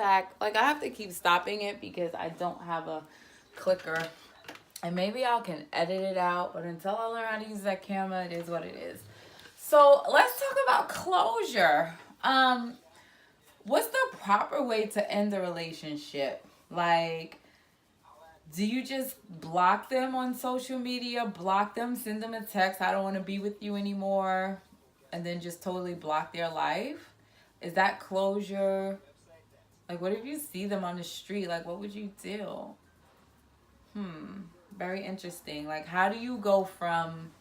back. Like, I have to keep stopping it because I don't have a clicker. And maybe I can edit it out. But until I learn how to use that camera, it is what it is. So let's talk about closure. What's the proper way to end a relationship? Like, do you just block them on social media, block them, send them a text, I don't want to be with you anymore, and then just totally block their life? Is that closure? Like, what if you see them on the street? Like, what would you do? Very interesting. Like, how do you go from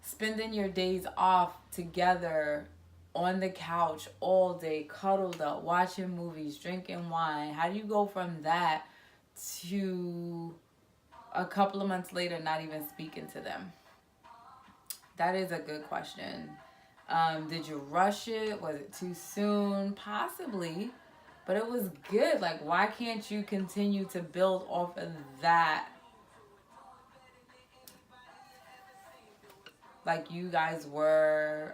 spending your days off together on the couch all day, cuddled up, watching movies, drinking wine? How do you go from that to a couple of months later not even speaking to them? That is a good question. Did you rush it? Was it too soon? Possibly, but it was good. Like, why can't you continue to build off of that? Like, you guys were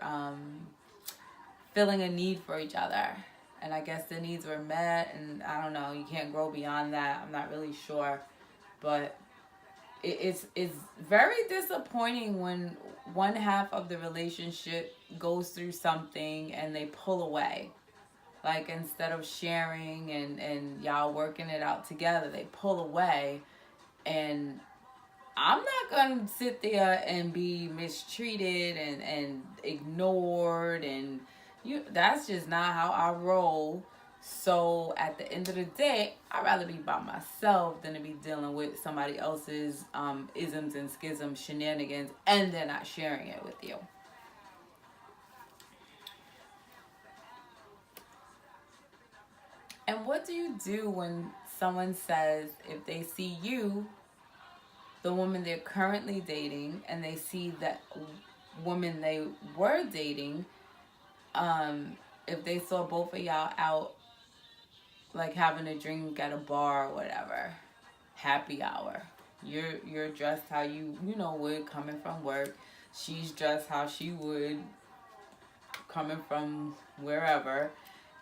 feeling a need for each other, and I guess the needs were met, and I don't know, you can't grow beyond that. I'm not really sure, but it's very disappointing when one half of the relationship goes through something and they pull away. Like, instead of sharing and y'all working it out together, they pull away. And I'm not going to sit there and be mistreated and ignored. And that's just not how I roll. So at the end of the day, I'd rather be by myself than to be dealing with somebody else's isms and schisms, shenanigans, and they're not sharing it with you. And what do you do when someone says, if they see you, the woman they're currently dating, and they see that woman they were dating, if they saw both of y'all out, like, having a drink at a bar or whatever, happy hour, you're dressed how you would coming from work, she's dressed how she would coming from wherever,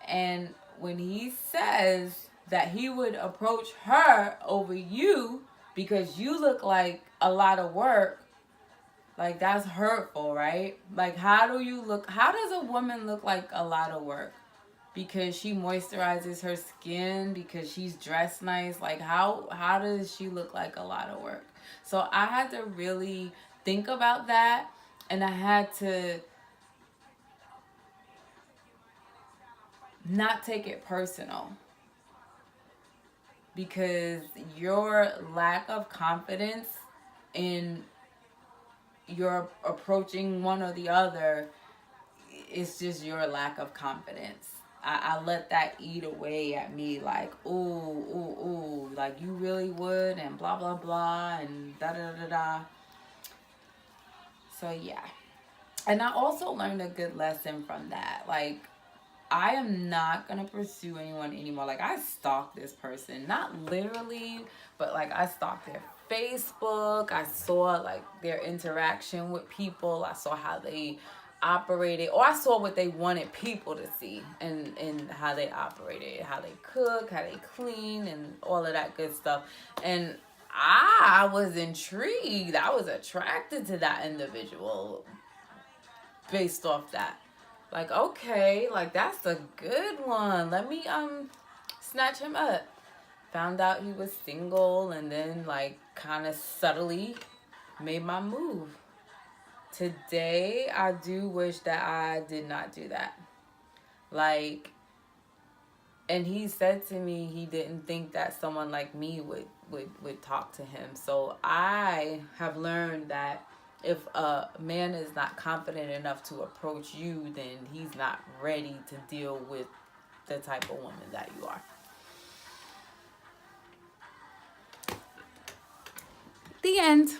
and when he says that he would approach her over you because you look like a lot of work, like, that's hurtful, right? Like, how does a woman look like a lot of work? Because she moisturizes her skin, because she's dressed nice? Like, how does she look like a lot of work? So I had to really think about that, and I had to not take it personal, because your lack of confidence in your approaching one or the other, it's just your lack of confidence. I let that eat away at me, like, ooh, like, you really would, and blah, blah, blah, and da-da-da-da. So, yeah. And I also learned a good lesson from that. Like, I am not going to pursue anyone anymore. Like, I stalked this person. Not literally, but, like, I stalked their Facebook. I saw, like, their interaction with people. I saw how they operated, or I saw what they wanted people to see, and how they operated, how they cook, how they clean, and all of that good stuff. And I was intrigued. I was attracted to that individual based off that. Like, okay, like, that's a good one. Let me snatch him up. Found out he was single, and then, like, kind of subtly made my move. Today, I do wish that I did not do that. Like, and he said to me he didn't think that someone like me would talk to him. So I have learned that if a man is not confident enough to approach you, then he's not ready to deal with the type of woman that you are. The end.